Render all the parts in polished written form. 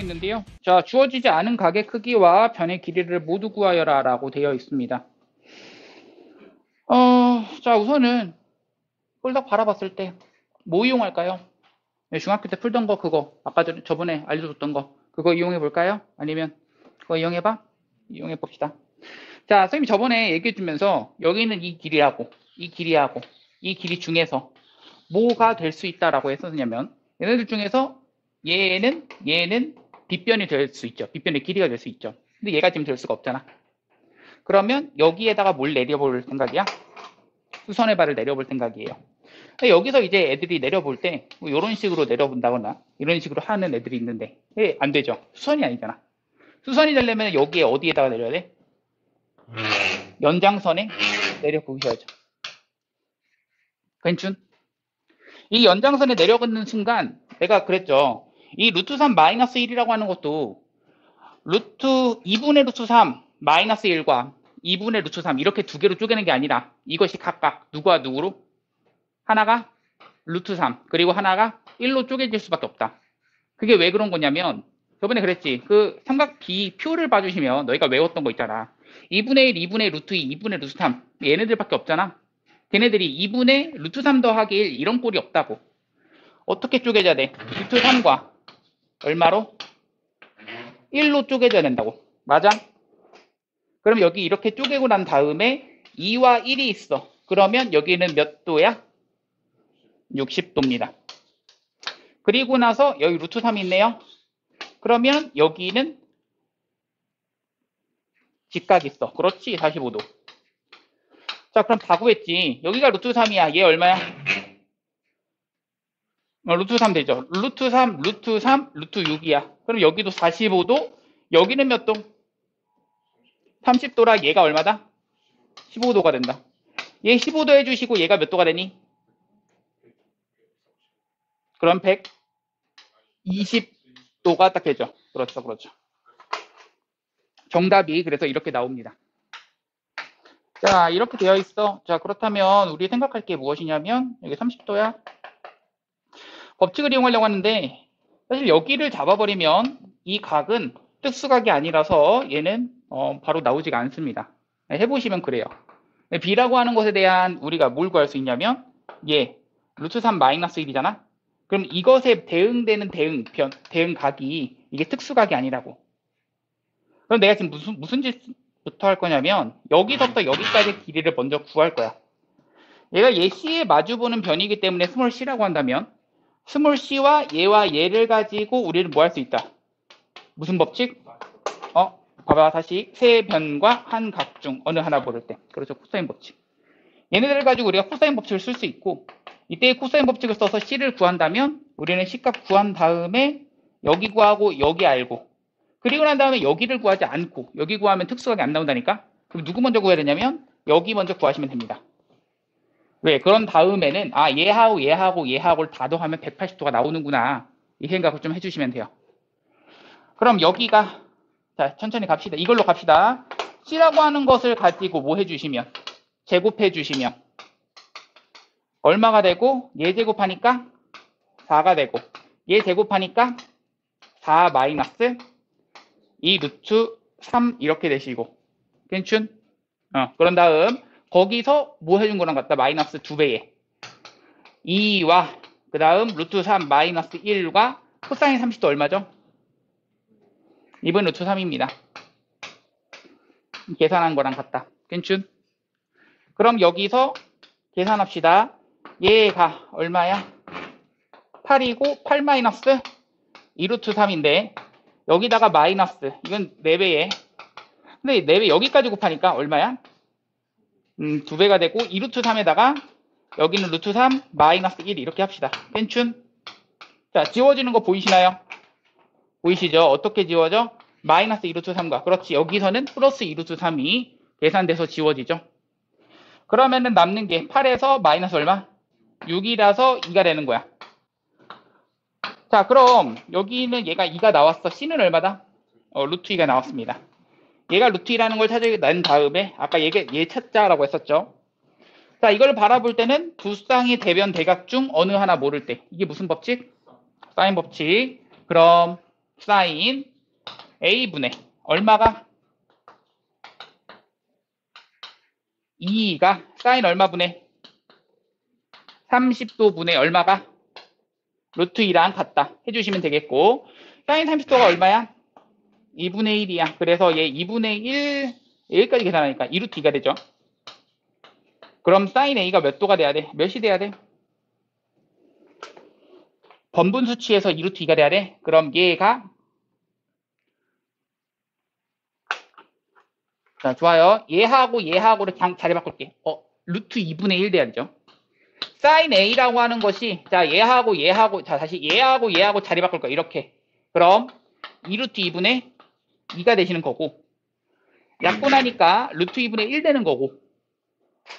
있는데요. 자, 주어지지 않은 각의 크기와 변의 길이를 모두 구하여라 라고 되어 있습니다. 자, 우선은 홀딱 바라봤을 때 뭐 이용할까요? 네, 중학교 때 풀던 거 그거 아까 저번에 알려줬던 거 그거 이용해 볼까요? 아니면 그거 이용해봐? 이용해 봅시다. 자, 선생님이 저번에 얘기해 주면서 여기는 이 길이하고 이 길이하고 이 길이 중에서 뭐가 될 수 있다라고 했었냐면 얘네들 중에서 얘는 빗변이 될 수 있죠. 빗변의 길이가 될 수 있죠. 근데 얘가 지금 될 수가 없잖아. 그러면 여기에다가 뭘 내려볼 생각이야? 수선의 발을 내려볼 생각이에요. 여기서 이제 애들이 내려볼 때 이런 식으로 내려본다거나 이런 식으로 하는 애들이 있는데 안 되죠. 수선이 아니잖아. 수선이 되려면 여기에 어디에다가 내려야 돼? 연장선에 내려보셔야죠. 괜춘? 이 연장선에 내려가는 순간 내가 그랬죠. 이 루트 3 마이너스 1이라고 하는 것도 루트 2분의 루트 3 마이너스 1과 2분의 루트 3 이렇게 두 개로 쪼개는 게 아니라 이것이 각각 누구와 누구로? 하나가 루트 3 그리고 하나가 1로 쪼개질 수밖에 없다. 그게 왜 그런 거냐면 저번에 그랬지. 그 삼각 B 표를 봐주시면 너희가 외웠던 거 있잖아. 2분의 1, 2분의 루트 2, 2분의 루트 3 얘네들밖에 없잖아. 걔네들이 2분의 루트 3 더하기 1 이런 꼴이 없다고. 어떻게 쪼개져야 돼? 루트 3과 얼마로? 1로 쪼개져야 된다고. 맞아? 그럼 여기 이렇게 쪼개고 난 다음에 2와 1이 있어. 그러면 여기는 몇 도야? 60도입니다. 그리고 나서 여기 루트 3이 있네요. 그러면 여기는 직각 있어. 그렇지, 45도. 자, 그럼 다 구했지. 여기가 루트 3이야. 얘 얼마야? 루트 3 되죠. 루트 3, 루트 3, 루트 6이야. 그럼 여기도 45도. 여기는 몇 도? 30도라 얘가 얼마다? 15도가 된다. 얘 15도 해주시고 얘가 몇 도가 되니? 그럼 120도가 딱 되죠. 그렇죠, 그렇죠. 정답이 그래서 이렇게 나옵니다. 자, 이렇게 되어 있어. 자, 그렇다면 우리 생각할 게 무엇이냐면 여기 30도야. 법칙을 이용하려고 하는데 사실 여기를 잡아버리면 이 각은 특수각이 아니라서 얘는 바로 나오지가 않습니다. 해보시면 그래요. B라고 하는 것에 대한 우리가 뭘 구할 수 있냐면 얘 루트 3 마이너스 1이잖아. 그럼 이것에 대응되는 대응각이 이게 특수각이 아니라고. 그럼 내가 지금 무슨 짓부터 할 거냐면 여기서부터 여기까지 길이를 먼저 구할 거야. 얘가 얘 C에 마주보는 변이기 때문에 스몰 C라고 한다면 스몰 C와 얘를 가지고 우리는 뭐 할 수 있다? 무슨 법칙? 봐봐 다시 세 변과 한 각 중 어느 하나 고를 때. 그렇죠. 코사인 법칙. 얘네들을 가지고 우리가 코사인 법칙을 쓸 수 있고 이때의 코사인 법칙을 써서 C를 구한다면 우리는 C값 구한 다음에 여기 구하고 여기 알고 그리고 난 다음에 여기를 구하지 않고 여기 구하면 특수각이 안 나온다니까? 그럼 누구 먼저 구해야 되냐면 여기 먼저 구하시면 됩니다. 왜? 그런 다음에는 얘하고를 다 더하면 180도가 나오는구나. 이 생각을 좀 해주시면 돼요. 그럼 여기가 자 천천히 갑시다. 이걸로 갑시다. C라고 하는 것을 가지고 뭐 해주시면 제곱해 주시면 얼마가 되고 얘 제곱하니까 4가 되고 얘 제곱하니까 4 마이너스 2 루트 3 이렇게 되시고 괜춘? 그런 다음 거기서 뭐 해준 거랑 같다? 마이너스 2배에 2와 그 다음 루트 3 마이너스 1과 코사인 30도 얼마죠? 2분 루트 3입니다. 계산한 거랑 같다. 괜춘? 그럼 여기서 계산합시다. 얘가 얼마야? 8이고 8 마이너스 2루트 3인데 여기다가 마이너스 이건 4배에 근데 4배 여기까지 곱하니까 얼마야? 2배가 되고 2루트 3에다가 여기는 루트 3 마이너스 1 이렇게 합시다. 괜춘? 자 지워지는 거 보이시나요? 보이시죠? 어떻게 지워져? 마이너스 2루트 3과 그렇지 여기서는 플러스 2루트 3이 계산돼서 지워지죠. 그러면은 남는 게 8에서 마이너스 얼마? 6이라서 2가 되는 거야. 자 그럼 여기는 얘가 2가 나왔어. C는 얼마다? 루트 2가 나왔습니다. 얘가 루트 2라는 걸 찾아낸 다음에 아까 얘 찾자라고 했었죠. 자 이걸 바라볼 때는 두 쌍의 대변 대각 중 어느 하나 모를 때 이게 무슨 법칙? 사인 법칙. 그럼 사인 A분의 얼마가? 2가 사인 얼마분의? 30도 분의 얼마가? 루트 2랑 같다 해주시면 되겠고, 사인 30도가 얼마야? 2분의 1이야. 그래서 얘 2분의 1, 여기까지 계산하니까 2루트 2가 되죠. 그럼 사인 A가 몇 도가 돼야 돼? 몇이 돼야 돼? 번분 수치에서 2루트 2가 돼야 돼? 그럼 얘가, 자, 좋아요. 얘하고를 그냥 자리 바꿀게. 루트 2분의 1 돼야 되죠. 사인 A라고 하는 것이, 자, 얘하고, 자, 다시 얘하고 자리 바꿀 거야. 이렇게. 그럼 2루트 2분의 2가 되시는 거고, 약분하니까 루트 2분의 1 되는 거고,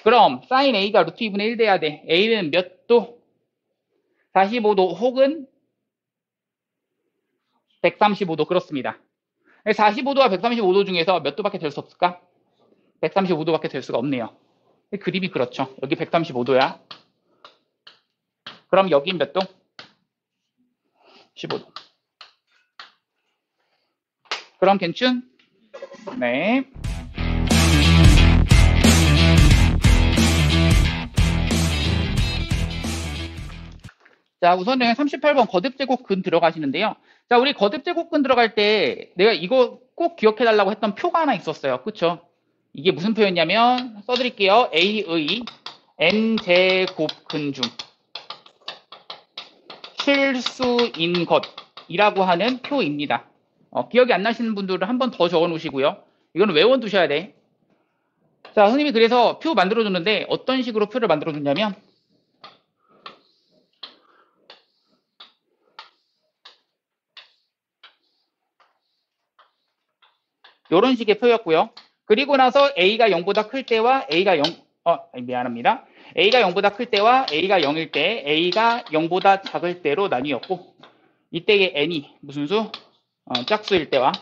그럼 사인 A가 루트 2분의 1 돼야 돼. A는 몇 도? 45도 혹은 135도. 그렇습니다. 45도와 135도 중에서 몇 도밖에 될 수 없을까? 135도밖에 될 수가 없네요. 그림이 그렇죠. 여기 135도야. 그럼 여긴 몇 도? 15도. 그럼 괜춘? 네. 자, 우선은 38번 거듭제곱근 들어가시는데요. 자, 우리 거듭제곱근 들어갈 때 내가 이거 꼭 기억해달라고 했던 표가 하나 있었어요. 그쵸? 이게 무슨 표였냐면 써드릴게요. A의 n제곱근 중 실수인 것이라고 하는 표입니다. 기억이 안 나시는 분들은 한 번 더 적어 놓으시고요. 이거는 외워두셔야 돼. 자, 선생님이 그래서 표 만들어줬는데 어떤 식으로 표를 만들어줬냐면 이런 식의 표였고요. 그리고 나서 A가 0보다 클 때와 A가 0, 미안합니다. A가 0보다 클 때와 A가 0일 때 A가 0보다 작을 때로 나뉘었고, 이때의 N이 무슨 수? 짝수일 때와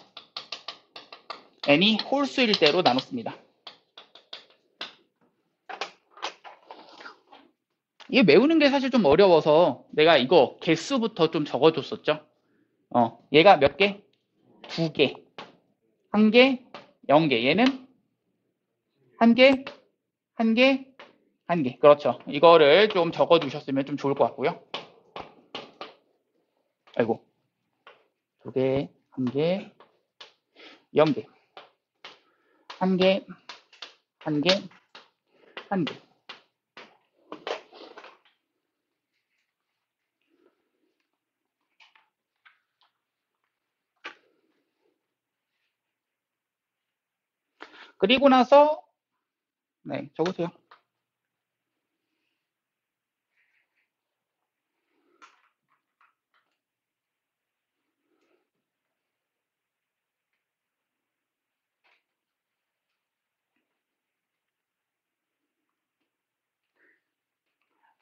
N이 홀수일 때로 나눴습니다. 이게 외우는 게 사실 좀 어려워서 내가 이거 개수부터 좀 적어줬었죠. 얘가 몇 개? 2개. 1개, 0개. 얘는 1개, 1개, 1개. 그렇죠. 이거를 좀 적어두셨으면 좀 좋을 것 같고요. 아이고. 2개, 1개, 0개. 1개, 1개, 1개. 그리고 나서, 네, 적으세요.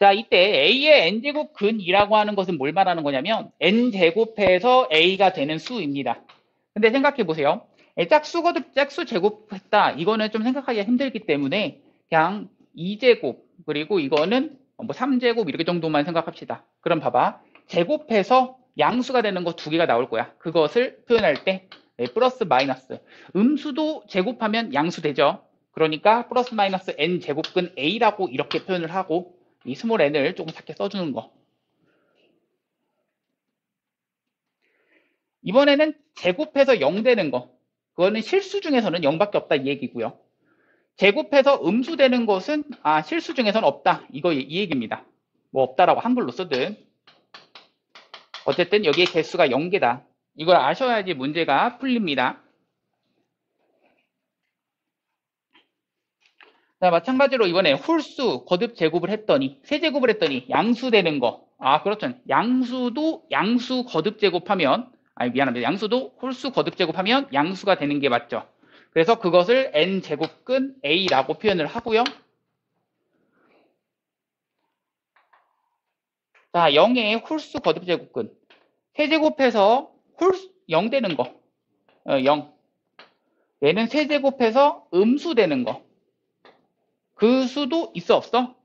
자, 이때 A의 n제곱 근이라고 하는 것은 뭘 말하는 거냐면 n제곱해서 A가 되는 수입니다. 근데 생각해 보세요. 짝수 제곱했다. 이거는 좀 생각하기가 힘들기 때문에 그냥 2제곱 그리고 이거는 뭐 3제곱 이렇게 정도만 생각합시다. 그럼 봐봐. 제곱해서 양수가 되는 거 2개가 나올 거야. 그것을 표현할 때 플러스 마이너스. 음수도 제곱하면 양수 되죠. 그러니까 플러스 마이너스 n제곱근 A라고 이렇게 표현을 하고 이 스몰 n을 조금 작게 써주는 거. 이번에는 제곱해서 0 되는 거. 그거는 실수 중에서는 0밖에 없다 이 얘기고요. 제곱해서 음수 되는 것은 실수 중에서는 없다. 이 얘기입니다. 뭐 없다라고 한글로 쓰든. 어쨌든 여기에 개수가 0개다. 이걸 아셔야지 문제가 풀립니다. 자, 마찬가지로 이번에 홀수 거듭 제곱을 했더니 세제곱을 했더니 양수 되는 거. 그렇죠. 양수도 양수 거듭 제곱하면 미안합니다. 양수도 홀수 거듭 제곱하면 양수가 되는 게 맞죠. 그래서 그것을 n제곱근 A라고 표현을 하고요. 자, 0의 홀수 거듭 제곱근. 세제곱해서 0 되는 거. 0. 얘는 세제곱해서 음수 되는 거. 그 수도 있어 없어?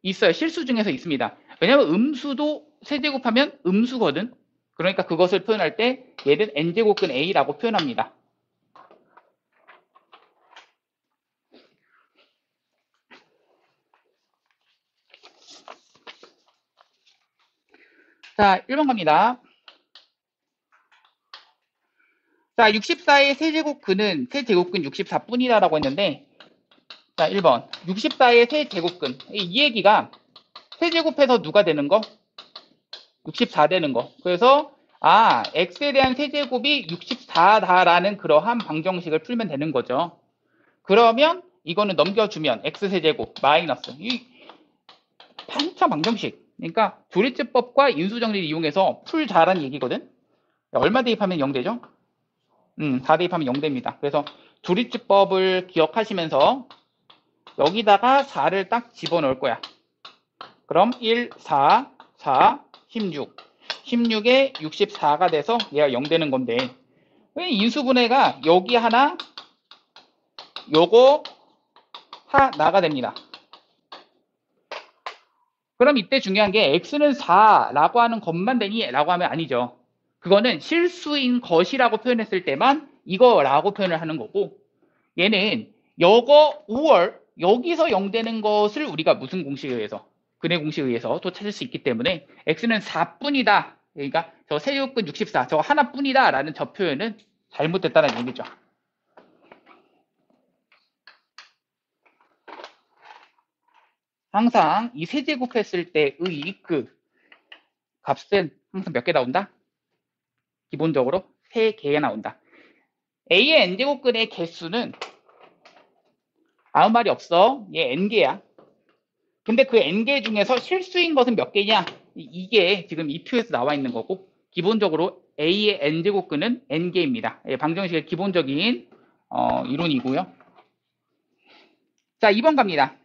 있어요. 실수 중에서 있습니다. 왜냐면 음수도 세제곱하면 음수거든. 그러니까 그것을 표현할 때 얘는 n제곱근 a라고 표현합니다. 자, 1번 갑니다. 자, 64의 세제곱근은 세제곱근 64뿐이다라고 했는데, 자, 1번 64의 세제곱근, 이 얘기가 세제곱해서 누가 되는 거? 64 되는 거. 그래서 x에 대한 세제곱이 64다라는 그러한 방정식을 풀면 되는 거죠. 그러면 이거는 넘겨주면 x세제곱 마이너스 이 판차 방정식. 그러니까 조리제법과 인수정리를 이용해서 풀자라는 얘기거든. 얼마 대입하면 0되죠? 4 대입하면 0됩니다. 그래서 조리제법을 기억하시면서 여기다가 4를 딱 집어넣을 거야. 그럼 1, 4, 4, 16. 16에 64가 돼서 얘가 0 되는 건데 인수분해가 여기 하나 요거 하나가 됩니다. 그럼 이때 중요한 게 x는 4라고 하는 것만 되니? 라고 하면 아니죠. 그거는 실수인 것이라고 표현했을 때만 이거라고 표현을 하는 거고 얘는 요거 5월 여기서 0 되는 것을 우리가 무슨 공식에 의해서 근해 공식에 의해서 또 찾을 수 있기 때문에 x는 4뿐이다. 그러니까 저 세제곱근 64 저거 하나뿐이다 라는 저 표현은 잘못됐다는 얘기죠. 항상 이 세제곱했을 때의 그 값은 항상 몇 개 나온다? 기본적으로 3개가 나온다. A의 n제곱근의 개수는 아무 말이 없어. 얘 n개야. 근데 그 n개 중에서 실수인 것은 몇 개냐? 이게 지금 이 표에서 나와 있는 거고 기본적으로 A의 n제곱근은 n개입니다. 방정식의 기본적인 이론이고요. 자, 2번 갑니다.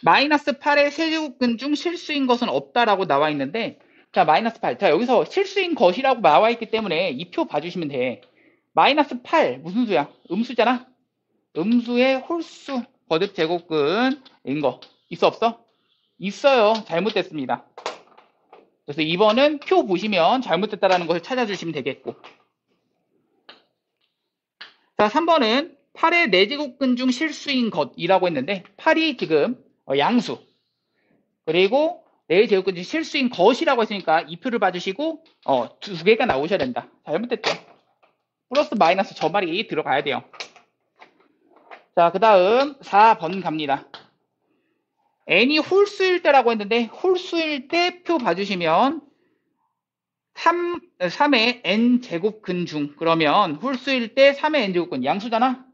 마이너스 8의 세제곱근 중 실수인 것은 없다라고 나와 있는데 자, 마이너스 8. 자, 여기서 실수인 것이라고 나와 있기 때문에 이 표 봐주시면 돼. 마이너스 8 무슨 수야? 음수잖아? 음수의 홀수 거듭 제곱근인 거 있어 없어? 있어요. 잘못됐습니다. 그래서 2번은 표 보시면 잘못됐다라는 것을 찾아주시면 되겠고 자, 3번은 8의 4제곱근 중 실수인 것이라고 했는데 8이 지금 양수 그리고 4제곱근 중 실수인 것이라고 했으니까 이 표를 봐주시고 두 개가 나오셔야 된다. 잘못됐죠. 플러스 마이너스 저 말이 들어가야 돼요. 자, 그 다음 4번 갑니다. n이 홀수일 때라고 했는데 홀수일 때 표 봐주시면 3의 n제곱근 중 그러면 홀수일 때 3의 n제곱근 양수잖아?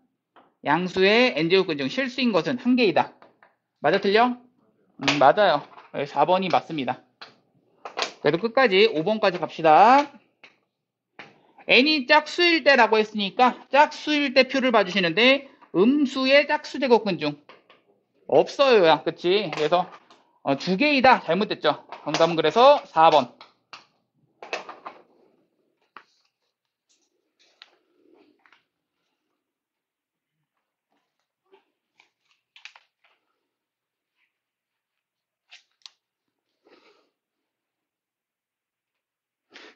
양수의 n제곱근 중 실수인 것은 한 개이다. 맞아 틀려? 맞아요. 4번이 맞습니다. 그래도 끝까지 5번까지 갑시다. n이 짝수일 때라고 했으니까 짝수일 때 표를 봐주시는데 음수의 짝수 제곱근 중 없어요. 그치? 그래서 두 개이다. 잘못됐죠. 정답은 그래서 4번.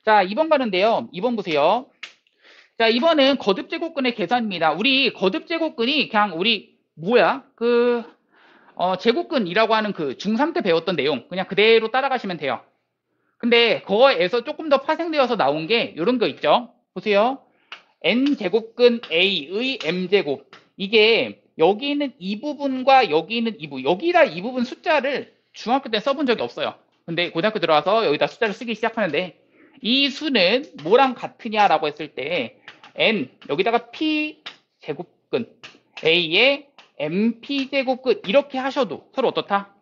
자, 2번 가는데요. 2번 보세요. 자, 2번은 거듭제곱근의 계산입니다. 우리 거듭제곱근이 그냥 우리 뭐야? 제곱근이라고 하는 그 중3 때 배웠던 내용 그냥 그대로 따라가시면 돼요. 근데 그거에서 조금 더 파생되어서 나온 게 이런 거 있죠. 보세요. n제곱근 a의 m제곱 이게 여기 있는 이 부분과 여기 있는 이 부분 여기다 이 부분 숫자를 중학교 때 써본 적이 없어요. 근데 고등학교 들어와서 여기다 숫자를 쓰기 시작하는데 이 수는 뭐랑 같으냐라고 했을 때 n 여기다가 p 제곱근 a의 mp 제곱근 이렇게 하셔도 서로 어떻다?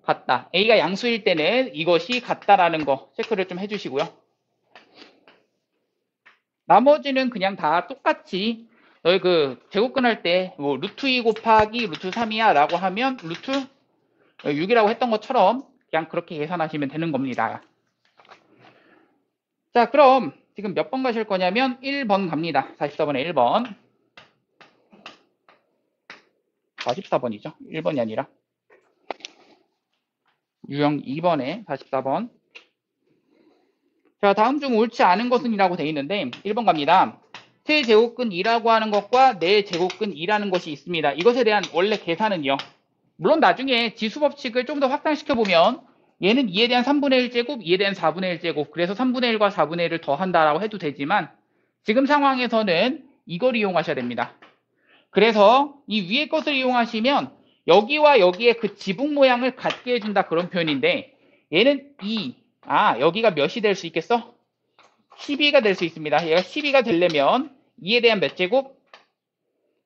같다. a가 양수일 때는 이것이 같다라는 거 체크를 좀 해주시고요. 나머지는 그냥 다 똑같이 너희 그 제곱근 할 때 뭐 루트 2 곱하기 루트 3이야 라고 하면 루트 6이라고 했던 것처럼 그냥 그렇게 계산하시면 되는 겁니다. 자, 그럼 지금 몇 번 가실 거냐면 1번 갑니다. 44번에 1번. 44번이죠. 1번이 아니라. 유형 2번에 44번. 자, 다음 중 옳지 않은 것은 이라고 되어 있는데 1번 갑니다. 세제곱근 2라고 하는 것과 네제곱근 2라는 것이 있습니다. 이것에 대한 원래 계산은요. 물론 나중에 지수법칙을 좀 더 확장시켜보면 얘는 2에 대한 3분의 1제곱, 2에 대한 4분의 1제곱, 그래서 3분의 1과 4분의 1을 더한다라고 해도 되지만 지금 상황에서는 이걸 이용하셔야 됩니다. 그래서 이 위의 것을 이용하시면 여기와 여기에 그 지붕 모양을 같게 해준다 그런 표현인데 얘는 2, 여기가 몇이 될 수 있겠어? 12가 될 수 있습니다. 얘가 12가 되려면 2에 대한 몇 제곱?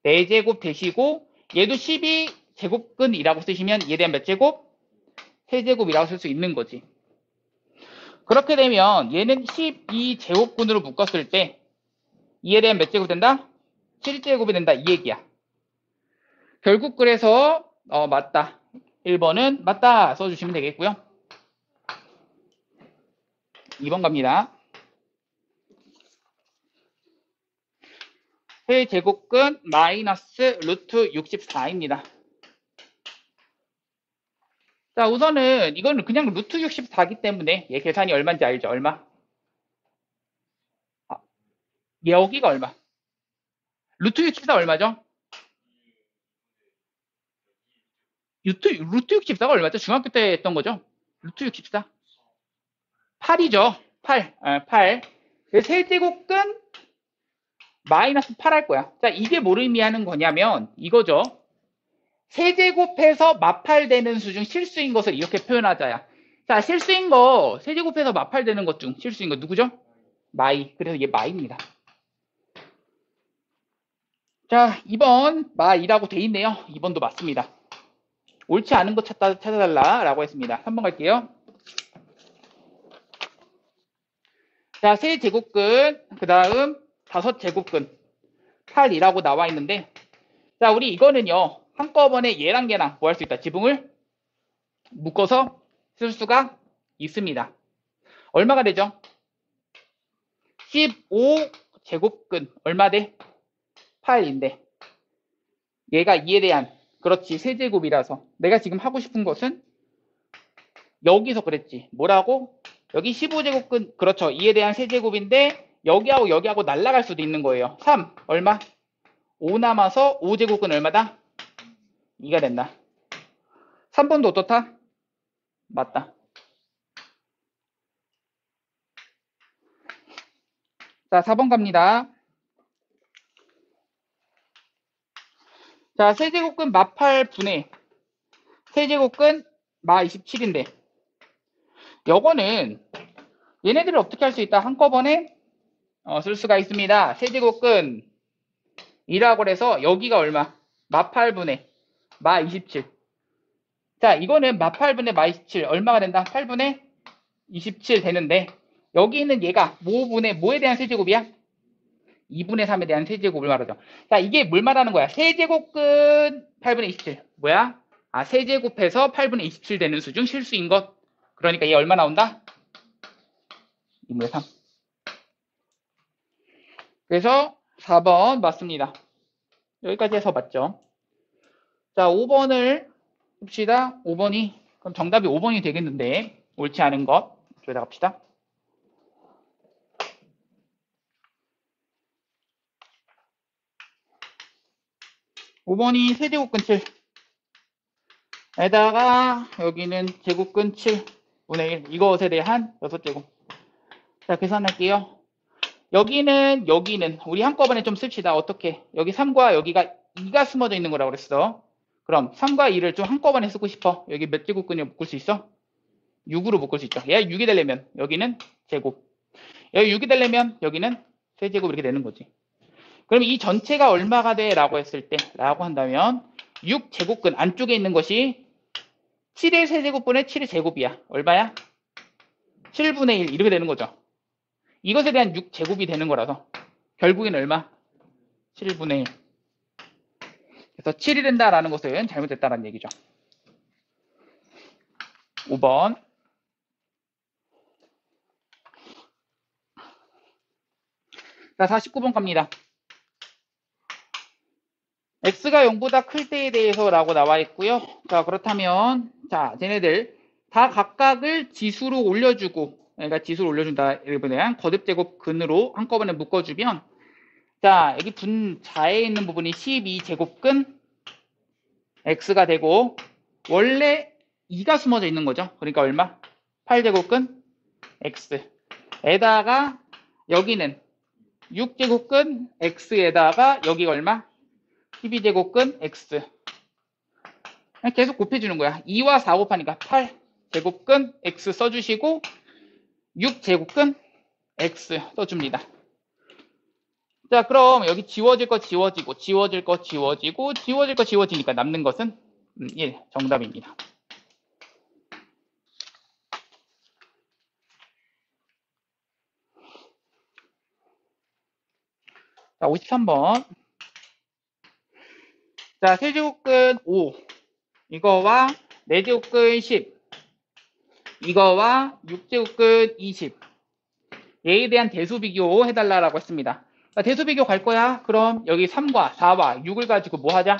4제곱 되시고 얘도 12제곱근이라고 쓰시면 2에 대한 몇 제곱? 3제곱이라고 쓸 수 있는 거지. 그렇게 되면 얘는 12제곱근으로 묶었을 때 2에 대한 몇 제곱 된다? 7제곱이 된다 이 얘기야. 결국 그래서 맞다. 1번은 맞다 써주시면 되겠고요. 2번 갑니다. 세제곱근 마이너스 루트 64입니다. 자, 우선은 이거는 그냥 루트 64기 때문에 얘 계산이 얼마인지 알죠? 얼마? 여기가 얼마? 루트 64 얼마죠? 루트 64가 얼마죠? 중학교 때 했던 거죠? 루트 64? 8이죠. 8. 8. 세제곱근 마이너스 8 할 거야. 자, 이게 뭘 의미하는 거냐면 이거죠. 세제곱해서 마팔되는 수 중 실수인 것을 이렇게 표현하자야. 자, 실수인 거, 세제곱해서 마팔되는 것 중 실수인 거 누구죠? 마이. 그래서 얘 마이입니다. 자, 2번 마이라고 돼 있네요. 2번도 맞습니다. 옳지 않은 거 찾아달라 라고 했습니다. 3번 갈게요. 자, 세제곱근, 그 다음 5제곱근 8이라고 나와 있는데 자, 우리 이거는요. 한꺼번에 얘랑 얘랑 뭐 할 수 있다? 지붕을 묶어서 쓸 수가 있습니다. 얼마가 되죠? 15제곱근 얼마 돼? 8인데 얘가 2에 대한 그렇지 세제곱이라서 내가 지금 하고 싶은 것은 여기서 그랬지 뭐라고? 여기 15제곱근 그렇죠 2에 대한 세제곱인데 여기하고 여기하고 날아갈 수도 있는 거예요. 3 얼마? 5 남아서 5제곱근 얼마다? 2가 된다. 3번도 어떻다? 맞다. 자, 4번 갑니다. 자, 세제곱근 마 8분의 세제곱근 마 27인데 요거는 얘네들을 어떻게 할 수 있다? 한꺼번에 쓸 수가 있습니다. 세제곱근 2라고 해서 여기가 얼마? 마 8분의 마 27. 자, 이거는 마 8분의 마 27 얼마가 된다? 8분의 27 되는데 여기 있는 얘가 뭐에 대한 세제곱이야? 2분의 3에 대한 세제곱을 말하죠. 자, 이게 뭘 말하는 거야? 세제곱근 8분의 27. 뭐야? 세제곱해서 8분의 27 되는 수 중 실수인 것. 그러니까 얘 얼마 나온다? 2분의 3. 그래서 4번 맞습니다. 여기까지 해서 맞죠? 자, 5번을 봅시다. 5번이 그럼 정답이 5번이 되겠는데 옳지 않은 것 저기다 갑시다. 5번이 세제곱근 7 에다가 여기는 제곱근 7분의 1 이것에 대한 6제곱. 자, 계산할게요. 여기는 우리 한꺼번에 좀 씁시다. 어떻게? 여기 3과 여기가 2가 숨어져 있는 거라고 그랬어. 그럼 3과 2를 좀 한꺼번에 쓰고 싶어. 여기 몇 제곱근이 묶을 수 있어? 6으로 묶을 수 있죠. 얘 6이 되려면 여기는 제곱. 여기 6이 되려면 여기는 세제곱 이렇게 되는 거지. 그럼 이 전체가 얼마가 돼? 라고 했을 때 라고 한다면 6제곱근 안쪽에 있는 것이 7의 세제곱분의 7의 제곱이야. 얼마야? 7분의 1 이렇게 되는 거죠. 이것에 대한 6제곱이 되는 거라서 결국엔 얼마? 7분의 1. 그래서 7이 된다라는 것은 잘못됐다라는 얘기죠. 5번. 자, 49번 갑니다. x가 0보다 클 때에 대해서라고 나와 있고요. 자, 그렇다면 자, 쟤네들 다 각각을 지수로 올려주고 그러니까 지수를 올려준다. 이번에 거듭제곱 근으로 한꺼번에 묶어주면 자, 여기 분자에 있는 부분이 12제곱근 x가 되고 원래 2가 숨어져 있는 거죠. 그러니까 얼마? 8제곱근 x 에다가 여기는 6제곱근 x에다가 여기가 얼마? 12제곱근 x 그냥 계속 곱해주는 거야. 2와 4 곱하니까 8제곱근 x 써주시고 6제곱근 x 써줍니다. 자, 그럼 여기 지워질 거 지워지고 지워질 거 지워지고 지워질 거 지워지니까 남는 것은 1 정답입니다. 자, 53번. 자, 세제곱근 5 이거와 4제곱근 10 이거와 6제곱근 20 얘에 대한 대수 비교 해달라고 했습니다. 자, 대수 비교 갈 거야. 그럼 여기 3과 4와 6을 가지고 뭐 하자?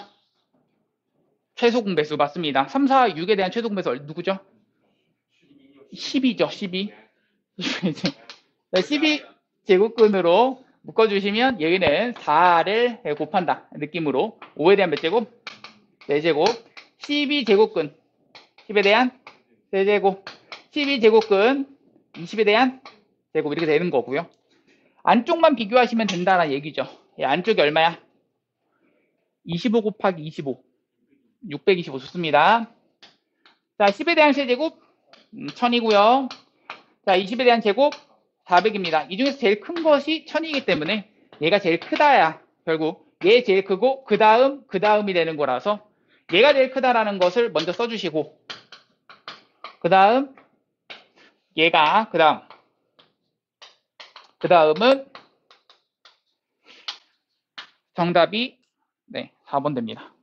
최소 공배수 맞습니다. 3, 4, 6에 대한 최소 공배수 누구죠? 12죠. 12. 12제곱근으로 묶어주시면 여기는 4를 곱한다. 느낌으로 5에 대한 몇 제곱? 4제곱. 12제곱근 10에 대한 3제곱. 12제곱근 20에 대한 제곱 이렇게 되는 거고요. 안쪽만 비교하시면 된다는 얘기죠. 안쪽이 얼마야? 25 곱하기 25. 625 좋습니다. 자, 10에 대한 세제곱 1000이고요. 자, 20에 대한 제곱 400입니다. 이 중에서 제일 큰 것이 1000이기 때문에 얘가 제일 크다야. 결국 얘 제일 크고 그 다음이 되는 거라서 얘가 제일 크다라는 것을 먼저 써주시고 그 다음은 정답이 4번 됩니다.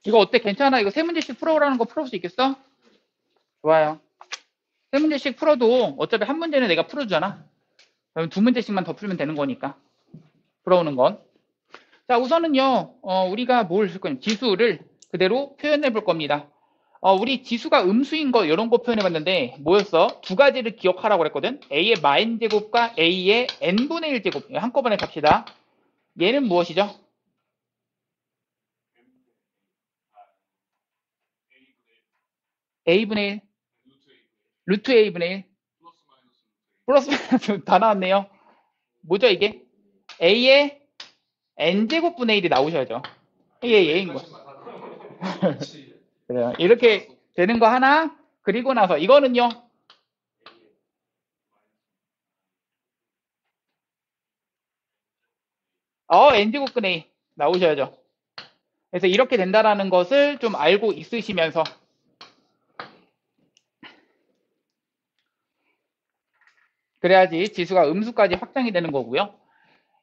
이거 어때? 괜찮아? 이거 세 문제씩 풀어오라는 거 풀어볼 수 있겠어? 좋아요. 세 문제씩 풀어도 어차피 한 문제는 내가 풀어주잖아. 그럼 두 문제씩만 더 풀면 되는 거니까. 풀어오는 건. 자, 우선은요, 우리가 뭘 쓸 거냐. 지수를 그대로 표현해 볼 겁니다. 우리 지수가 음수인 거, 이런 거 표현해 봤는데, 뭐였어? 두 가지를 기억하라고 그랬거든? A의 마인제곱과 A의 n분의 1제곱. 한꺼번에 갑시다. 얘는 무엇이죠? A분의 1. 루트 A분의 1. 플러스 마이너스 다 나왔네요. 뭐죠, 이게? A의 n제곱분의 1이 나오셔야죠. 이게 A인 거. 그래요. 이렇게 되는 거 하나, 그리고 나서 이거는요. n제곱분의 2 나오셔야죠. 그래서 이렇게 된다라는 것을 좀 알고 있으시면서 그래야지 지수가 음수까지 확장이 되는 거고요.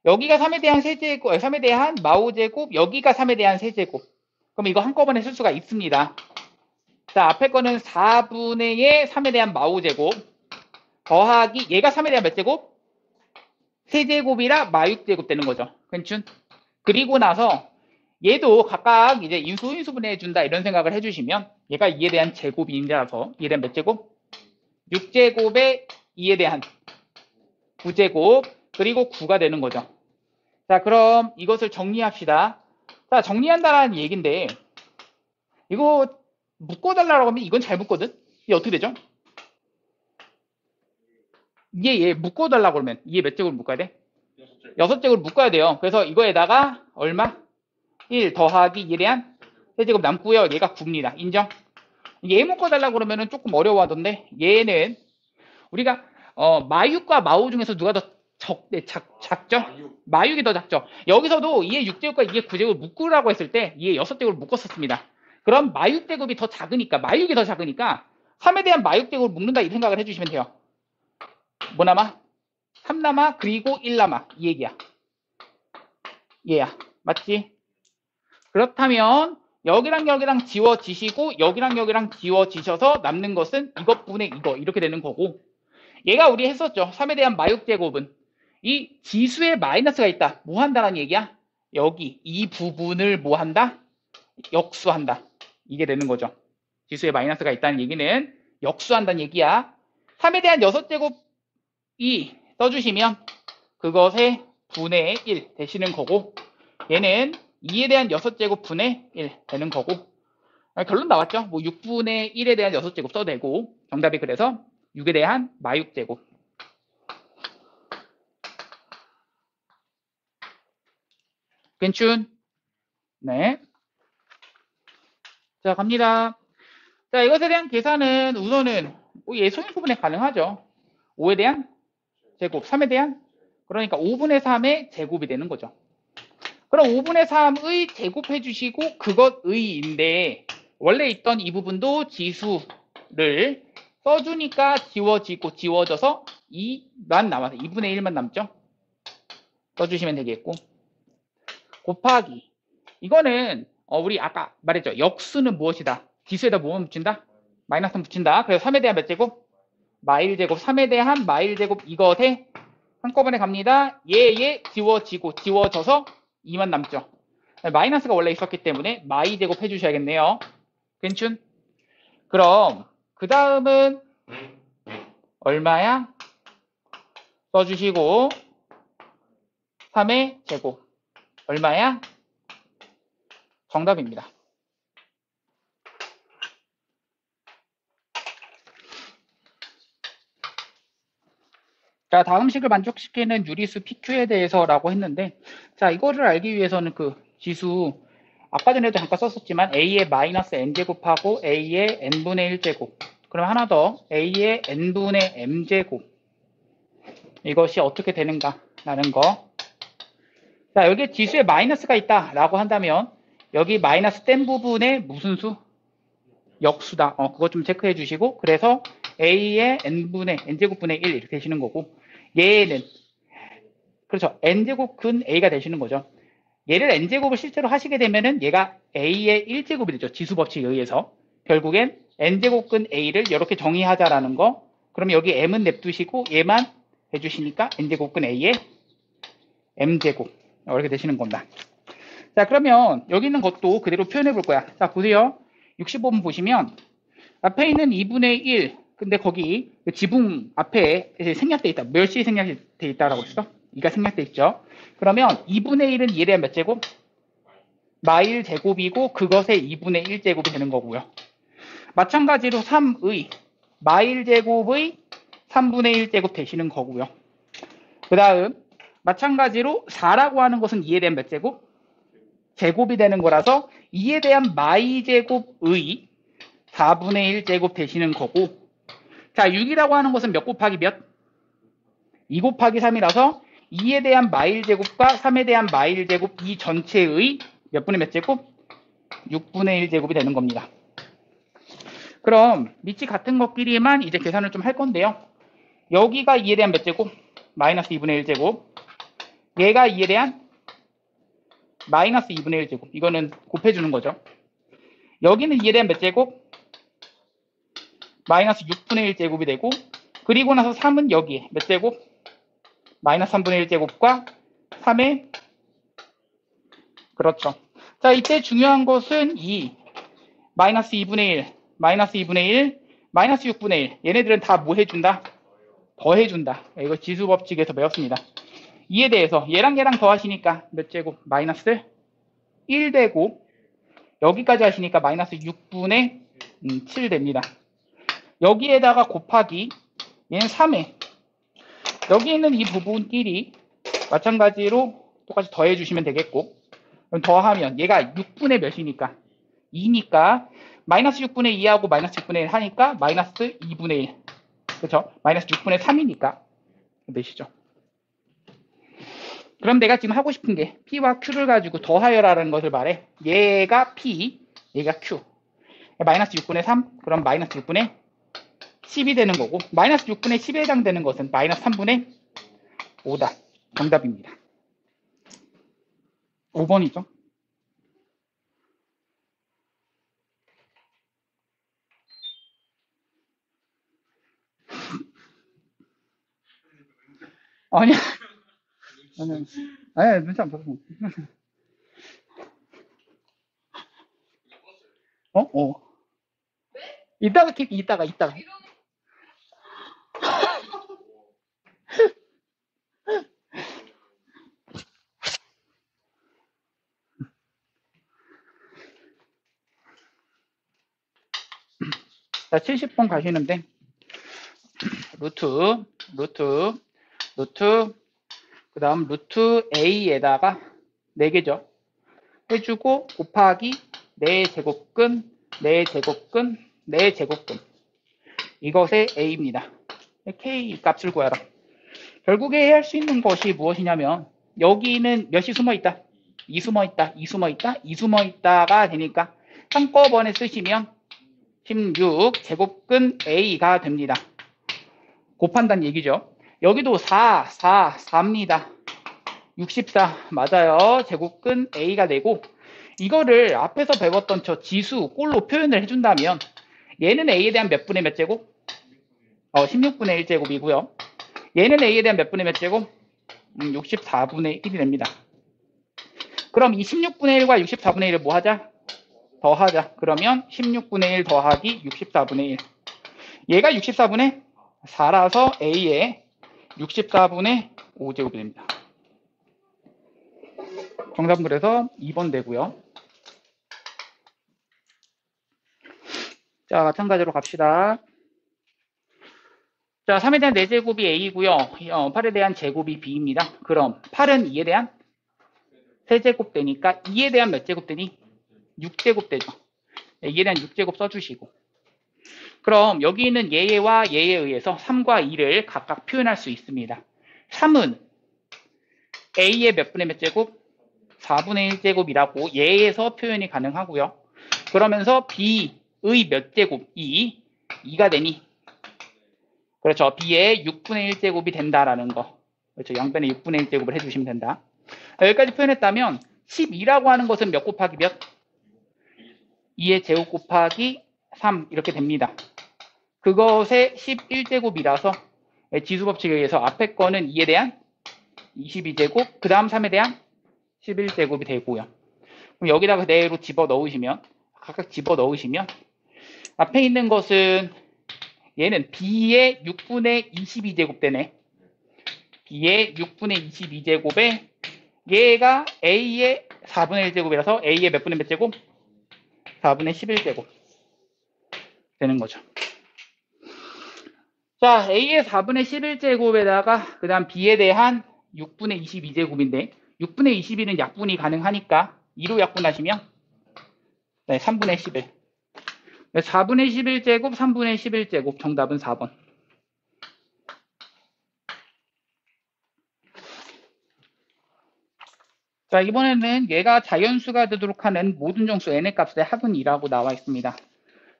여기가 3에 대한 세제곱, 3에 대한 마오제곱, 여기가 3에 대한 세제곱. 그럼 이거 한꺼번에 쓸 수가 있습니다. 자, 앞에 거는 4분의 3에 대한 마오제곱 더하기 얘가 3에 대한 몇 제곱? 세제곱이라 마육제곱 되는 거죠. 괜춘? 그리고 나서 얘도 각각 이제 인수분해 준다 이런 생각을 해주시면 얘가 2에 대한 제곱인자라서 2에 대한 몇 제곱? 6제곱에 2에 대한 9제곱 그리고 9가 되는 거죠. 자, 그럼 이것을 정리합시다. 자, 정리한다는 얘기인데 이거 묶어달라고 하면 이건 잘 묶거든? 이게 어떻게 되죠? 얘 묶어달라고 그러면 얘 몇 제곱을 묶어야 돼? 6제곱을 묶어야 돼요. 그래서 이거에다가 얼마? 1 더하기 1에 대한 세제곱 남고요. 얘가 9입니다. 인정? 얘 묶어달라고 그러면 조금 어려워하던데 얘는 우리가 마육과 마오 중에서 누가 더 작죠? 마육이 더 작죠. 여기서도 2의 6제곱과 2의 9제곱을 묶으라고 했을 때 2의 6제곱을 묶었었습니다. 그럼 마육제곱이 더 작으니까 마육이 더 작으니까 3에 대한 마육제곱을 묶는다 이 생각을 해주시면 돼요. 뭐 남아? 3 남아 그리고 1 남아 이 얘기야. 얘야. 맞지? 그렇다면 여기랑 여기랑 지워지시고 여기랑 여기랑 지워지셔서 남는 것은 이것분의 이거 이렇게 되는 거고 얘가 우리 했었죠. 3에 대한 마육제곱은 이 지수에 마이너스가 있다. 뭐 한다는 얘기야? 여기 이 부분을 뭐 한다? 역수한다. 이게 되는 거죠. 지수에 마이너스가 있다는 얘기는 역수한다는 얘기야. 3에 대한 6제곱이 써주시면 그것의 분의 1 되시는 거고, 얘는 2에 대한 6제곱 분의 1 되는 거고, 결론 나왔죠? 뭐 6분의 1에 대한 6제곱 써도 되고, 정답이 그래서 6에 대한 마6제곱. 괜춘? 네. 자, 갑니다. 자, 이것에 대한 계산은 우선은 예소인 부분에 가능하죠. 5에 대한 제곱, 3에 대한, 그러니까 5분의 3의 제곱이 되는 거죠. 그럼 5분의 3의 제곱해 주시고 그것의인데 원래 있던 이 부분도 지수를 써주니까 지워지고 지워져서 2만 남아서 2분의 1만 남죠. 써주시면 되겠고, 곱하기, 이거는 우리 아까 말했죠. 역수는 무엇이다? 지수에다 뭐만 붙인다? 마이너스는 붙인다. 그래서 3에 대한 몇 제곱? 마1제곱. 3에 대한 마1제곱 이것에 한꺼번에 갑니다. 얘 지워지고 지워져서 2만 남죠. 마이너스가 원래 있었기 때문에 마2제곱 해주셔야겠네요. 괜춘? 그럼 그 다음은 얼마야? 써주시고 3의 제곱 얼마야? 정답입니다. 자, 다음 식을 만족시키는 유리수 PQ에 대해서라고 했는데, 자, 이거를 알기 위해서는 그 지수 아까 전에도 잠깐 썼었지만 A의 마이너스 N제곱하고 A의 N분의 1제곱, 그럼 하나 더 A의 N분의 M제곱, 이것이 어떻게 되는가 라는 거. 자, 여기에 지수에 마이너스가 있다 라고 한다면 여기 마이너스 뗀 부분에 무슨 수? 역수다. 그거 좀 체크해 주시고, 그래서 A의 N분의 N제곱분의 1 이렇게 되시는 거고, 얘는 그렇죠. N제곱 근 A가 되시는 거죠. 얘를 N제곱을 실제로 하시게 되면은 얘가 A의 1제곱이 되죠. 지수법칙에 의해서. 결국엔 N제곱 근 A를 이렇게 정의하자라는 거. 그러면 여기 M은 냅두시고 얘만 해주시니까 N제곱 근 A의 M제곱. 이렇게 되시는 겁니다. 자, 그러면 여기 있는 것도 그대로 표현해 볼 거야. 자, 보세요. 65번 보시면 앞에 있는 2분의 1. 근데 거기 지붕 앞에 생략돼 있다. 몇 시에 생략돼 있다라고 했어? 2가 생략돼 있죠. 그러면 2분의 1은 2에 대한 몇 제곱? 마1 제곱이고 그것의 2분의 1 제곱이 되는 거고요. 마찬가지로 3의 마1 제곱의 3분의 1 제곱 되시는 거고요. 그 다음 마찬가지로 4라고 하는 것은 2에 대한 몇 제곱? 제곱이 되는 거라서 2에 대한 마2 제곱의 4분의 1 제곱 되시는 거고, 자, 6이라고 하는 것은 몇 곱하기 몇? 2 곱하기 3이라서 2에 대한 마1 제곱과 3에 대한 마1 제곱 이 전체의 몇 분의 몇 제곱? 6분의 1 제곱이 되는 겁니다. 그럼 밑이 같은 것끼리만 이제 계산을 좀 할 건데요. 여기가 2에 대한 몇 제곱? 마이너스 2분의 1 제곱. 얘가 2에 대한 마이너스 2분의 1 제곱. 이거는 곱해주는 거죠. 여기는 2에 대한 몇 제곱? 마이너스 6분의 1 제곱이 되고, 그리고 나서 3은 여기에 몇 제곱? 마이너스 3분의 1 제곱과 3의, 그렇죠. 자, 이때 중요한 것은 이 마이너스 2분의 1, 마이너스 2분의 1, 마이너스 6분의 1. 얘네들은 다 뭐 해준다? 더 해준다. 이거 지수법칙에서 배웠습니다. 이에 대해서 얘랑 더하시니까 몇 제곱? 마이너스 1 되고, 여기까지 하시니까 마이너스 6분의 7 됩니다. 여기에다가 곱하기, 얘는 3에, 여기 있는 이 부분끼리 마찬가지로 똑같이 더해 주시면 되겠고, 그럼 더하면 얘가 6분의 몇이니까 2니까 마이너스 6분의 2하고 마이너스 6분의 1 하니까 마이너스 2분의 1. 그렇죠? 마이너스 6분의 3이니까 몇이죠? 그럼 내가 지금 하고 싶은 게 P와 Q를 가지고 더하여라는 것을 말해. 얘가 P, 얘가 Q. 마이너스 6분의 3, 그럼 마이너스 6분의 10이 되는 거고, 마이너스 6분의 10에 해당되는 것은 마이너스 3분의 5다. 정답입니다. 5번이죠. 아니야. 아니야. 눈치 안 보고. 어? 어. 이따가 킬게, 이따가. 자, 70번 가시는데, 루트, 루트, 루트, 그 다음 루트 A에다가 4개죠. 해주고, 곱하기 4제곱근, 4제곱근, 4제곱근. 이것의 A입니다. K 값을 구하라. 결국에 할 수 있는 것이 무엇이냐면, 여기는 몇이 숨어 있다? 2 숨어 있다, 2 숨어 있다, 2 숨어 있다가 되니까 한꺼번에 쓰시면 16 제곱근 A가 됩니다. 곱한다는 얘기죠. 여기도 4입니다. 64 맞아요. 제곱근 A가 되고, 이거를 앞에서 배웠던 저 지수 꼴로 표현을 해준다면 얘는 A에 대한 몇 분의 몇 제곱? 16분의 1제곱이고요. 얘는 A에 대한 몇 분의 몇 제곱? 64분의 1이 됩니다. 그럼 이 16분의 1과 64분의 1을 뭐 하자? 더하자. 그러면 16분의 1 더하기 64분의 1. 얘가 64분의 4라서 A의 64분의 5제곱이 됩니다. 정답은 그래서 2번 되고요. 자, 마찬가지로 갑시다. 자, 3에 대한 4제곱이 A고요. 8에 대한 제곱이 B입니다. 그럼 8은 2에 대한 세제곱 되니까 2에 대한 몇 제곱 되니? 6제곱 되죠. 2에 대한 6제곱 써주시고. 그럼 여기 있는 얘와 얘에 의해서 3과 2를 각각 표현할 수 있습니다. 3은 A의 몇 분의 몇 제곱? 4분의 1제곱이라고 얘에서 표현이 가능하고요. 그러면서 B의 몇 제곱이 2가 되니? 그렇죠. B의 6분의 1제곱이 된다라는 거. 그렇죠. 양변에 6분의 1제곱을 해주시면 된다. 여기까지 표현했다면 12라고 하는 것은 몇 곱하기 몇? 2의 제곱 곱하기 3 이렇게 됩니다. 그것의 11제곱이라서 지수법칙에 의해서 앞에 거는 2에 대한 22제곱, 그 다음 3에 대한 11제곱이 되고요. 그럼 여기다가 그대로 집어넣으시면, 각각 집어넣으시면 앞에 있는 것은 얘는 B의 6분의 22제곱 되네. B의 6분의 22제곱에 얘가 A의 4분의 1제곱이라서 A의 몇 분의 몇 제곱? 4분의 11제곱 되는 거죠. 자, A의 4분의 11제곱에다가 그 다음 B에 대한 6분의 22제곱인데 6분의 22는 약분이 가능하니까 2로 약분하시면 네, 3분의 11. 4분의 11제곱, 3분의 11제곱 정답은 4번. 자, 이번에는 얘가 자연수가 되도록 하는 모든 정수 n의 값의 합은 2라고 나와 있습니다.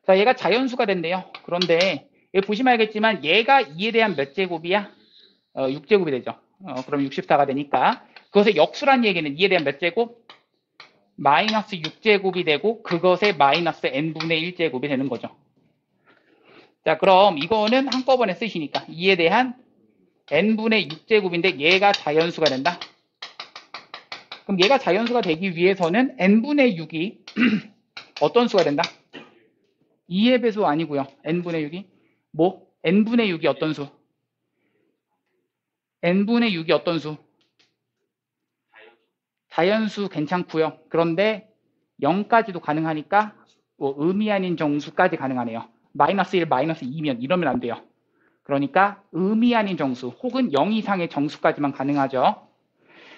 자, 얘가 자연수가 된대요. 그런데 여기 보시면 알겠지만 얘가 2에 대한 몇 제곱이야? 6제곱이 되죠. 그럼 64가 되니까 그것의 역수란 얘기는 2에 대한 몇 제곱? 마이너스 6제곱이 되고 그것의 마이너스 n분의 1제곱이 되는 거죠. 자, 그럼 이거는 한꺼번에 쓰시니까 2에 대한 n분의 6제곱인데 얘가 자연수가 된다. 그럼 얘가 자연수가 되기 위해서는 n분의 6이 어떤 수가 된다? 2의 배수 아니고요. n분의 6이 뭐? n분의 6이 어떤 수? n분의 6이 어떤 수? 자연수 괜찮고요. 그런데 0까지도 가능하니까 뭐 의미 아닌 정수까지 가능하네요. 마이너스 1, 마이너스 2면 이러면 안 돼요. 그러니까 의미 아닌 정수 혹은 0 이상의 정수까지만 가능하죠.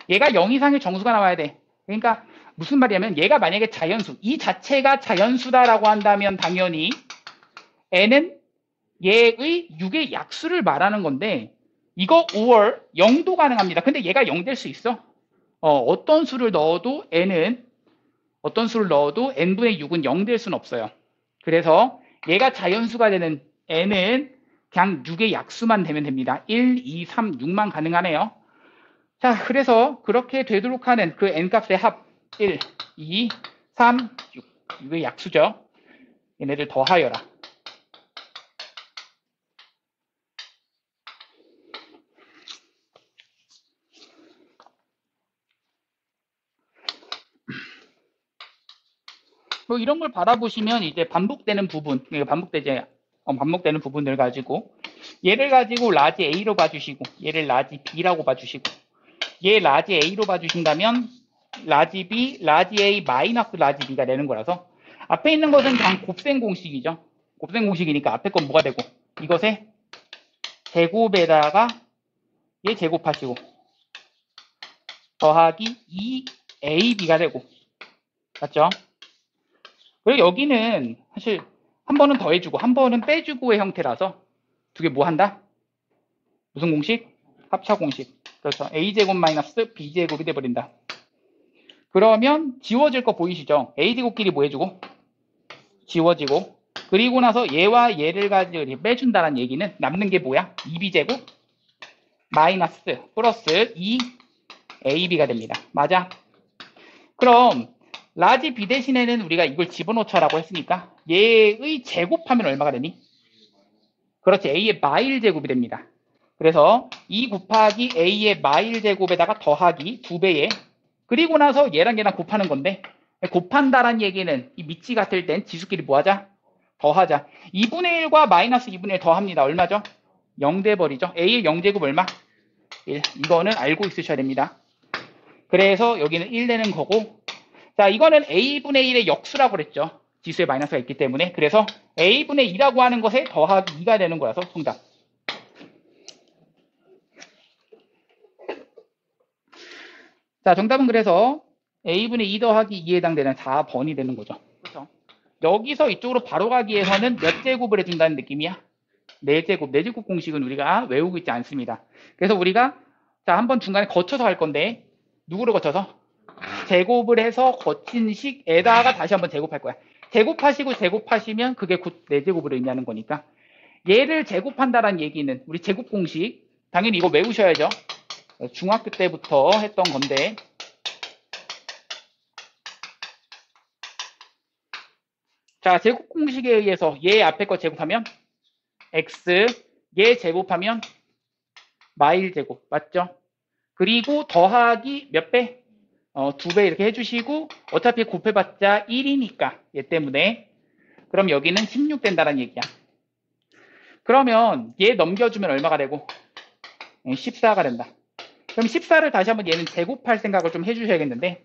얘가 0 이상의 정수가 나와야 돼. 그러니까 무슨 말이냐면 얘가 만약에 자연수, 이 자체가 자연수다라고 한다면 당연히 n은 얘의 6의 약수를 말하는 건데 이거 5월 0도 가능합니다. 근데 얘가 0 될 수 있어. 어떤 수를 넣어도 n분의 6은 0 될 수는 없어요. 그래서 얘가 자연수가 되는 n은 그냥 6의 약수만 되면 됩니다. 1, 2, 3, 6만 가능하네요. 자, 그래서 그렇게 되도록 하는 그 n값의 합 1, 2, 3, 6. 6의 약수죠. 얘네들 더하여라. 뭐 이런 걸 바라보시면 이제 반복되는 부분, 반복되는 부분을 가지고 얘를 가지고 라지 A로 봐주시고 얘를 라지 B라고 봐주시고 얘 라지 A로 봐주신다면 라지 B, 라지 A 마이너스 라지 B가 되는 거라서 앞에 있는 것은 그냥 곱셈 공식이죠. 곱셈 공식이니까 앞에 건 뭐가 되고 이것의 제곱에다가 얘 제곱하시고 더하기 2AB가 되고 맞죠? 그리고 여기는 사실 한 번은 더해주고 한 번은 빼주고의 형태라서 두 개 뭐 한다? 무슨 공식? 합차 공식. 그렇죠. A제곱 마이너스 B제곱이 돼버린다. 그러면 지워질 거 보이시죠? A제곱끼리 뭐 해주고? 지워지고 그리고 나서 얘와 얘를 가지고 빼준다는 얘기는 남는 게 뭐야? 2B제곱 마이너스 플러스 2AB가 됩니다. 맞아? 그럼 라지 B 대신에는 우리가 이걸 집어넣자라고 했으니까 얘의 제곱하면 얼마가 되니? 그렇지. A의 마일 제곱이 됩니다. 그래서 2 곱하기 A의 마일 제곱에다가 더하기 2배에 그리고 나서 얘랑 곱하는 건데 곱한다란 얘기는 이 밑이 같을 땐 지수끼리 뭐하자? 더하자. 2분의 1과 마이너스 2분의 1 더합니다. 얼마죠? 0 돼버리죠. A의 0제곱 얼마? 1. 이거는 알고 있으셔야 됩니다. 그래서 여기는 1 되는 거고 자 이거는 A분의 1의 역수라고 그랬죠. 지수에 마이너스가 있기 때문에 그래서 A분의 2라고 하는 것에 더하기 2가 되는 거라서 정답. 자 정답은 그래서 A분의 2 더하기 2에 해당되는 4번이 되는 거죠. 그렇죠. 여기서 이쪽으로 바로 가기 위해서는 몇 제곱을 해준다는 느낌이야? 4제곱. 4제곱 공식은 우리가 외우고 있지 않습니다. 그래서 우리가 자 한번 중간에 거쳐서 할 건데 누구를 거쳐서? 제곱을 해서 거친 식에다가 다시 한번 제곱할 거야. 제곱하시고 제곱하시면 그게 곧 4제곱을 의미하는 거니까 얘를 제곱한다는 얘기는 우리 제곱 공식 당연히 이거 외우셔야죠. 중학교 때부터 했던 건데 자 제곱 공식에 의해서 얘 앞에 거 제곱하면 x 얘 제곱하면 마일 제곱 맞죠? 그리고 더하기 몇 배? 2배 이렇게 해주시고 어차피 곱해봤자 1이니까 얘 때문에 그럼 여기는 16 된다는 얘기야. 그러면 얘 넘겨주면 얼마가 되고 14가 된다. 그럼 14를 다시 한번 얘는 제곱할 생각을 좀 해주셔야겠는데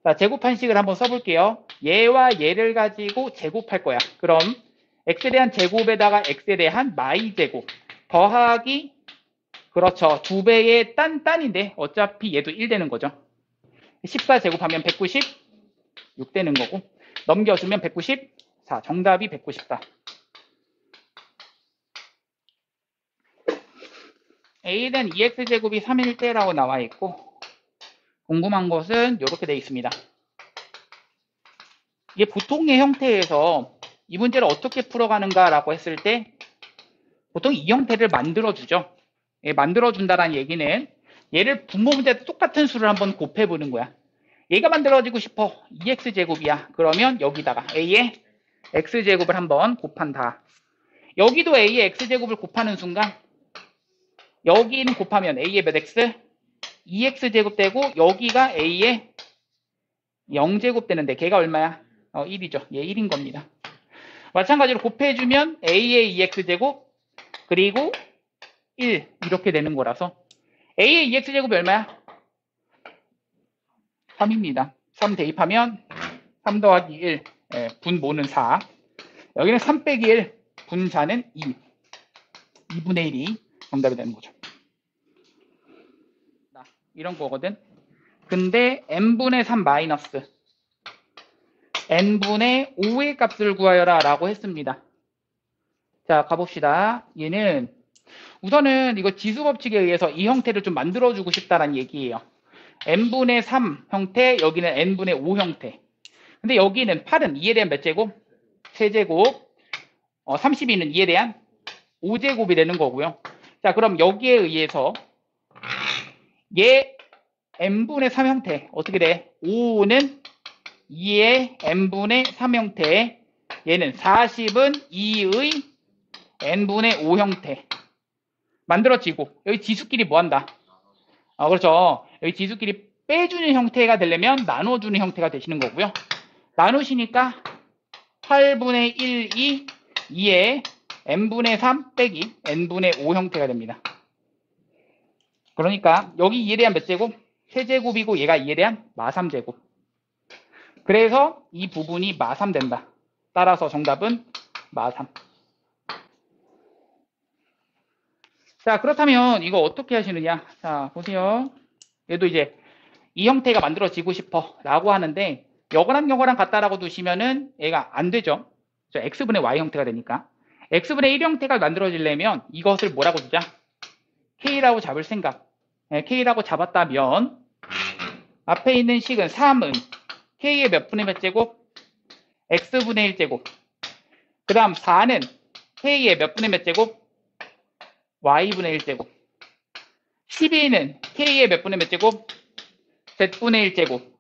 자 제곱한 식을 한번 써볼게요. 얘와 얘를 가지고 제곱할 거야. 그럼 x에 대한 제곱에다가 x에 대한 마이 제곱 더하기 그렇죠. 2배의 딴인데 어차피 얘도 1 되는 거죠. 14 제곱하면 196 되는 거고 넘겨주면 194 정답이 194. A에 대한 2x제곱이 3일 때라고 나와 있고 궁금한 것은 이렇게 되어 있습니다. 이게 보통의 형태에서 이 문제를 어떻게 풀어가는가 라고 했을 때 보통 이 형태를 만들어주죠. 만들어준다는 얘기는 얘를 분모 문제도 똑같은 수를 한번 곱해보는 거야. 얘가 만들어지고 싶어. 2x제곱이야. 그러면 여기다가 a의 x제곱을 한번 곱한다. 여기도 a의 x제곱을 곱하는 순간 여기는 곱하면 a의 몇 x? 2x제곱 되고 여기가 a의 0제곱 되는데 걔가 얼마야? 1이죠. 얘 1인 겁니다. 마찬가지로 곱해주면 a의 2x제곱 그리고 1 이렇게 되는 거라서 a의 2x제곱이 얼마야? 3입니다. 3 대입하면 3 더하기 1 분모는 4 여기는 3 빼기 1 분자는 2 2분의 1이 정답이 되는 거죠. 이런 거거든. 근데 n분의 3 마이너스 n분의 5의 값을 구하여라 라고 했습니다. 자 가봅시다. 얘는 우선은 이거 지수법칙에 의해서 이 형태를 좀 만들어주고 싶다는 얘기예요. n분의 3 형태, 여기는 n분의 5 형태. 근데 여기는 8은 2에 대한 몇 제곱? 3제곱. 32는 2에 대한 5제곱이 되는 거고요. 자, 그럼 여기에 의해서 얘 n분의 3 형태 어떻게 돼? 5는 2의 n분의 3 형태. 얘는 40은 2의 n분의 5 형태. 만들어지고 여기 지수끼리 뭐한다? 그렇죠. 여기 지수끼리 빼주는 형태가 되려면 나눠주는 형태가 되시는 거고요. 나누시니까 8분의 1이 2에 n분의 3 빼기 n분의 5 형태가 됩니다. 그러니까 여기 2에 대한 몇 제곱? 세제곱이고 얘가 2에 대한 마3제곱. 그래서 이 부분이 마3 된다. 따라서 정답은 마3. 자, 그렇다면 이거 어떻게 하시느냐? 자, 보세요. 얘도 이제 이 형태가 만들어지고 싶어 라고 하는데 요거랑 같다라고 두시면은 얘가 안 되죠. x분의 y 형태가 되니까. x분의 1 형태가 만들어지려면 이것을 뭐라고 두자? k라고 잡을 생각. k라고 잡았다면 앞에 있는 식은 3은 k의 몇 분의 몇 제곱? x분의 1제곱. 그 다음 4는 k의 몇 분의 몇 제곱? y분의 1제곱. 12는 k의 몇 분의 몇 제곱? z분의 1제곱.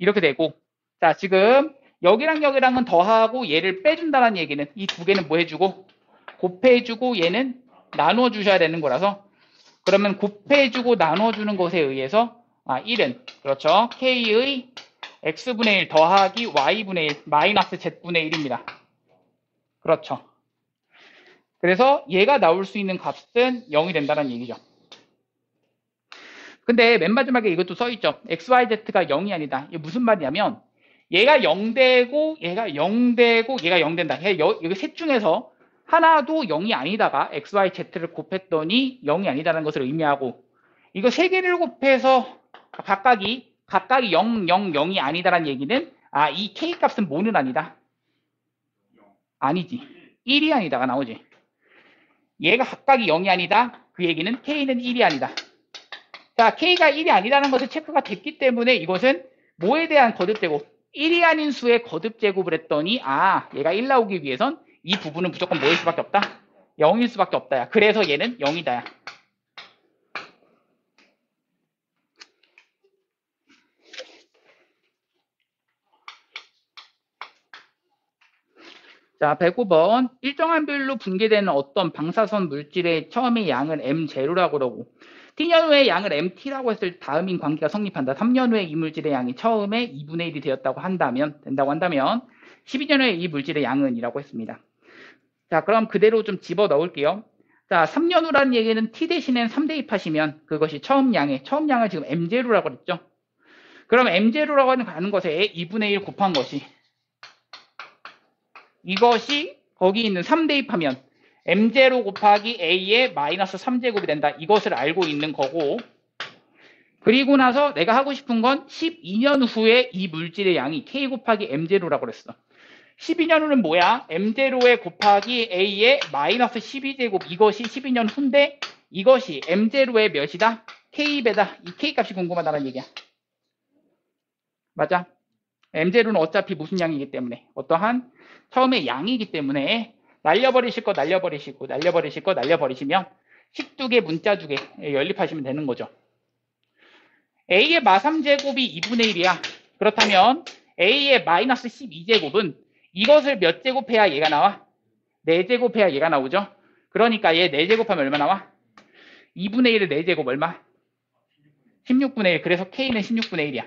이렇게 되고, 자, 지금 여기랑은 더하고 얘를 빼준다는 얘기는 이 두 개는 뭐 해주고? 곱해주고 얘는 나누어주셔야 되는 거라서, 그러면 곱해주고 나누어주는 것에 의해서 1은 그렇죠. k의 x분의 1 더하기 y분의 1 마이너스 z분의 1입니다. 그렇죠. 그래서 얘가 나올 수 있는 값은 0이 된다는 얘기죠. 근데 맨 마지막에 이것도 써있죠. xyz가 0이 아니다. 이게 무슨 말이냐면 얘가 0되고 얘가 0되고 얘가 0된다. 여기 셋 중에서 하나도 0이 아니다가 xyz를 곱했더니 0이 아니다라는 것을 의미하고 이거 세 개를 곱해서 각각이 0, 0, 0이 아니다라는 얘기는 이 k값은 뭐는 아니다? 아니지. 1이 아니다가 나오지. 얘가 각각이 0이 아니다. 그 얘기는 k는 1이 아니다. 자, k가 1이 아니라는 것을 체크가 됐기 때문에 이것은 뭐에 대한 거듭제곱? 1이 아닌 수의 거듭제곱을 했더니 얘가 1 나오기 위해선 이 부분은 무조건 뭐일 수밖에 없다? 0일 수밖에 없다. 그래서 얘는 0이다. 자, 109번. 일정한 비율로 분계되는 어떤 방사선 물질의 처음의 양을 M0라고 그러고 T년 후에 양을 MT라고 했을 다음인 관계가 성립한다. 3년 후에 이 물질의 양이 처음에 2분의 1이 된다고 한다면 12년 후에 이 물질의 양은 이라고 했습니다. 자, 그럼 그대로 좀 집어 넣을게요. 자, 3년 후라는 얘기는 T 대신에 3 대입하시면 그것이 처음 양을 지금 M0라고 그랬죠. 그럼 M0라고 하는 것에 2분의 1 곱한 것이 이것이 거기 있는 3 대입하면 M0 곱하기 A의 마이너스 3제곱이 된다. 이것을 알고 있는 거고 그리고 나서 내가 하고 싶은 건 12년 후에 이 물질의 양이 K 곱하기 M0라고 그랬어. 12년 후는 뭐야? M0에 곱하기 A의 마이너스 12제곱 이것이 12년 후인데 이것이 M0의 몇이다? K배다. 이 K값이 궁금하다는 얘기야. 맞아? M0는 어차피 무슨 양이기 때문에 어떠한 처음에 양이기 때문에 날려버리실 거 날려버리시면 식 두 개 문자 두 개 연립하시면 되는 거죠. A의 마3제곱이 2분의 1이야. 그렇다면 A의 마이너스 12제곱은 이것을 몇 제곱해야 얘가 나와? 4제곱해야 얘가 나오죠. 그러니까 얘 4제곱하면 얼마 나와? 2분의 1을 4제곱 얼마? 16분의 1. 그래서 K는 16분의 1이야.